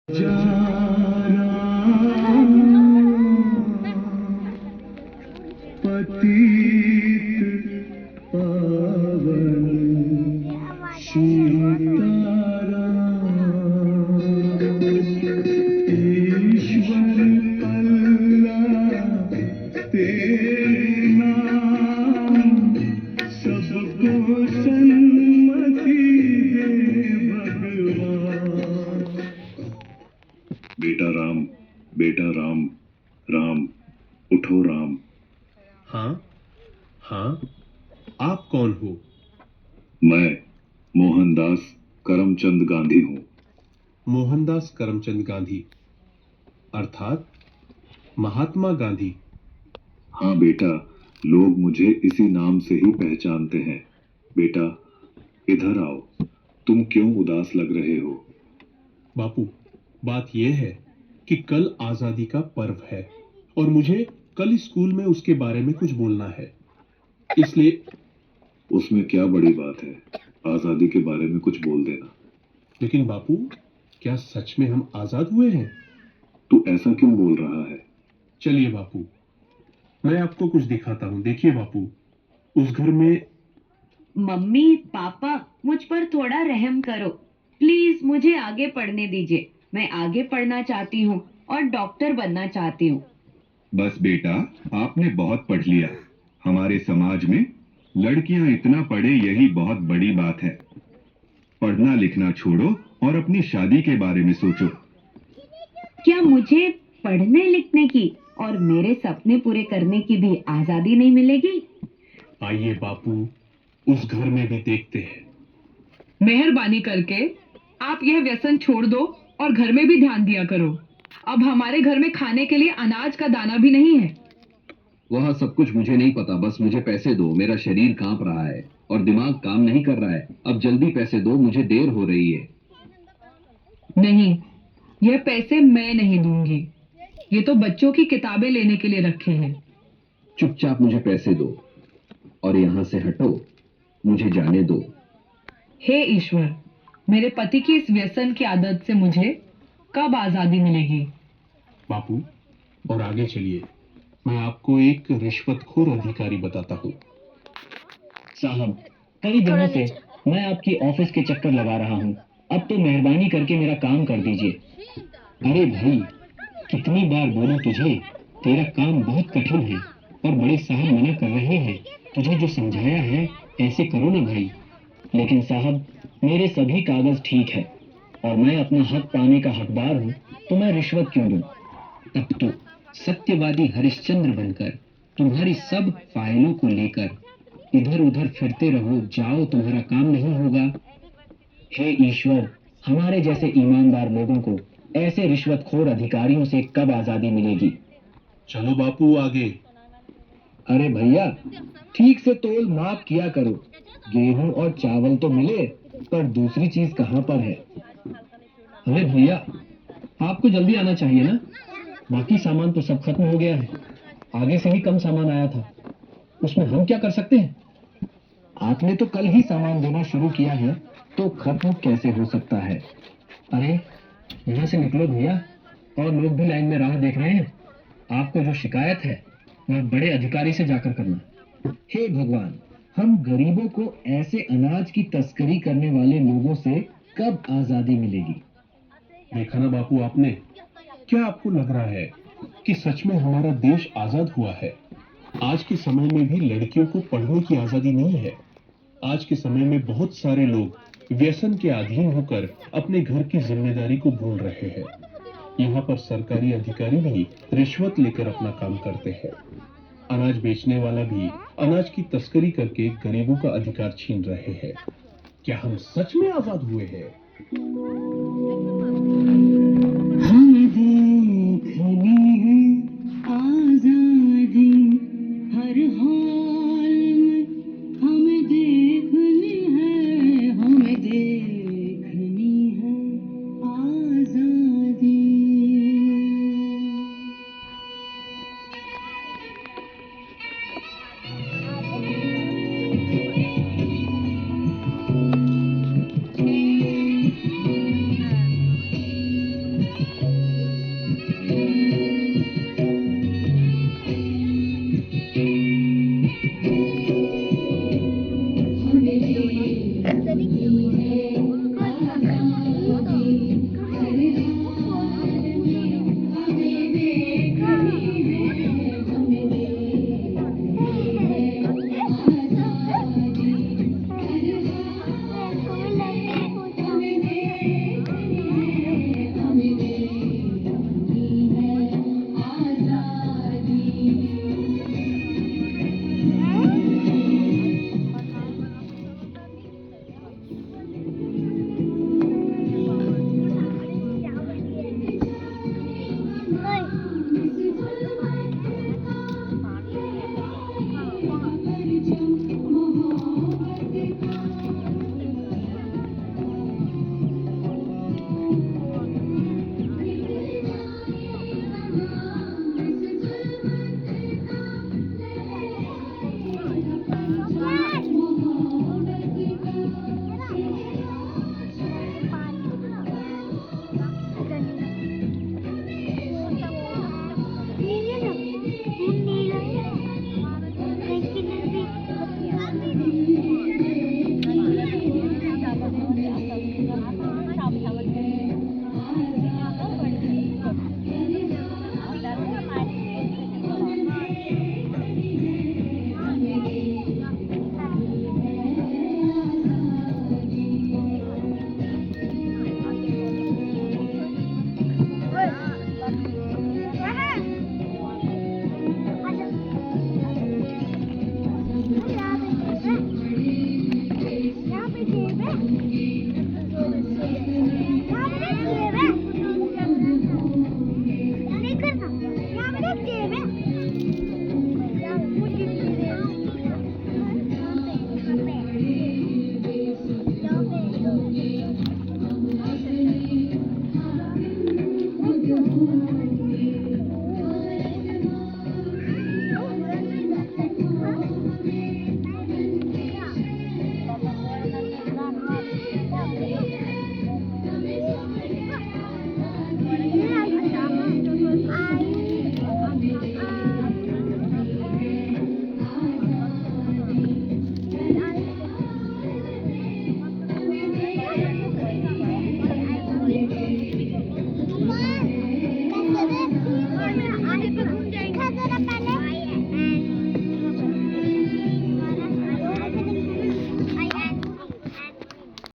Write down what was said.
पतित पावन सीताराम, ईश्वर अल्लाह तेरे नाम, सबको सन्मति दे भगवान। बेटा राम, राम उठो राम। हाँ हाँ, आप कौन हो? मैं मोहनदास करमचंद गांधी हूँ। मोहनदास करमचंद गांधी अर्थात महात्मा गांधी? हाँ बेटा, लोग मुझे इसी नाम से ही पहचानते हैं। बेटा इधर आओ, तुम क्यों उदास लग रहे हो? बापू, बात यह है कि कल आजादी का पर्व है और मुझे कल स्कूल में उसके बारे में कुछ बोलना है, इसलिए। उसमें क्या बड़ी बात है, आजादी के बारे में कुछ बोल देना। लेकिन बापू, क्या सच में हम आजाद हुए हैं? तू ऐसा क्यों बोल रहा है? चलिए बापू, मैं आपको कुछ दिखाता हूँ। देखिए बापू, उस घर में। मम्मी पापा, मुझ पर थोड़ा रहम करो प्लीज, मुझे आगे पढ़ने दीजिए। मैं आगे पढ़ना चाहती हूँ और डॉक्टर बनना चाहती हूँ। बस बेटा, आपने बहुत पढ़ लिया। हमारे समाज में लड़कियां इतना पढ़े यही बहुत बड़ी बात है। पढ़ना लिखना छोड़ो और अपनी शादी के बारे में सोचो। क्या मुझे पढ़ने लिखने की और मेरे सपने पूरे करने की भी आजादी नहीं मिलेगी? आइए बापू, उस घर में भी देखते हैं। मेहरबानी करके आप यह व्यसन छोड़ दो और घर में भी ध्यान दिया करो। अब हमारे घर में खाने के लिए अनाज का दाना भी नहीं है। वह सब कुछ मुझे नहीं पता, बस मुझे पैसे दो। मेरा शरीर कांप रहा है और दिमाग काम नहीं कर रहा है। अब जल्दी पैसे दो, मुझे देर हो रही है। नहीं, यह पैसे मैं नहीं दूंगी। ये तो बच्चों की किताबें लेने के लिए रखे हैं। चुपचाप मुझे पैसे दो और यहाँ से हटो, मुझे जाने दो। हे ईश्वर, मेरे पति की इस व्यसन की आदत से मुझे कब आजादी मिलेगी? बापू, और आगे चलिए, मैं आपको एक रिश्वतखोर अधिकारी बताता हूँ। साहब, कई दिनों से मैं आपकी ऑफिस के चक्कर लगा रहा हूँ। अब तो मेहरबानी करके मेरा काम कर दीजिए। अरे भाई, कितनी बार बोलूं तुझे, तेरा काम बहुत कठिन है और बड़े साहब मना कर रहे हैं। तुझे जो समझाया है ऐसे करो ना भाई। लेकिन साहब, मेरे सभी कागज ठीक है और मैं अपना हक पाने का हकदार हूँ, तो मैं रिश्वत क्यों दूं? अब तो सत्यवादी हरिश्चंद्र बनकर तुम्हारी सब फाइलों को लेकर इधर उधर फिरते रहो, जाओ, तुम्हारा काम नहीं होगा। हे ईश्वर, हमारे जैसे ईमानदार लोगों को ऐसे रिश्वतखोर अधिकारियों से कब आजादी मिलेगी? चलो बापू आगे। अरे भैया, ठीक से तोल माप किया करो। गेहूं और चावल तो मिले, पर दूसरी चीज कहाँ पर है? अरे भैया, आपको जल्दी आना चाहिए ना। बाकी सामान तो सब खत्म हो गया है। आगे से ही कम सामान आया था, उसमें हम क्या कर सकते हैं? आपने तो कल ही सामान देना शुरू किया है, तो खत्म कैसे हो सकता है? अरे यहाँ से निकलो भैया, और लोग भी लाइन में राह देख रहे हैं। आपको जो शिकायत है वह बड़े अधिकारी से जाकर करना। हे भगवान, हम गरीबों को ऐसे अनाज की तस्करी करने वाले लोगों से कब आजादी मिलेगी? देखा ना बापू आपने, क्या आपको लग रहा है कि सच में हमारा देश आजाद हुआ है? आज के समय में भी लड़कियों को पढ़ने की आजादी नहीं है। आज के समय में बहुत सारे लोग व्यसन के अधीन होकर अपने घर की जिम्मेदारी को भूल रहे हैं। यहाँ पर सरकारी अधिकारी भी रिश्वत लेकर अपना काम करते हैं। अनाज बेचने वाला भी अनाज की तस्करी करके गरीबों का अधिकार छीन रहे हैं। क्या हम सच में आजाद हुए हैं?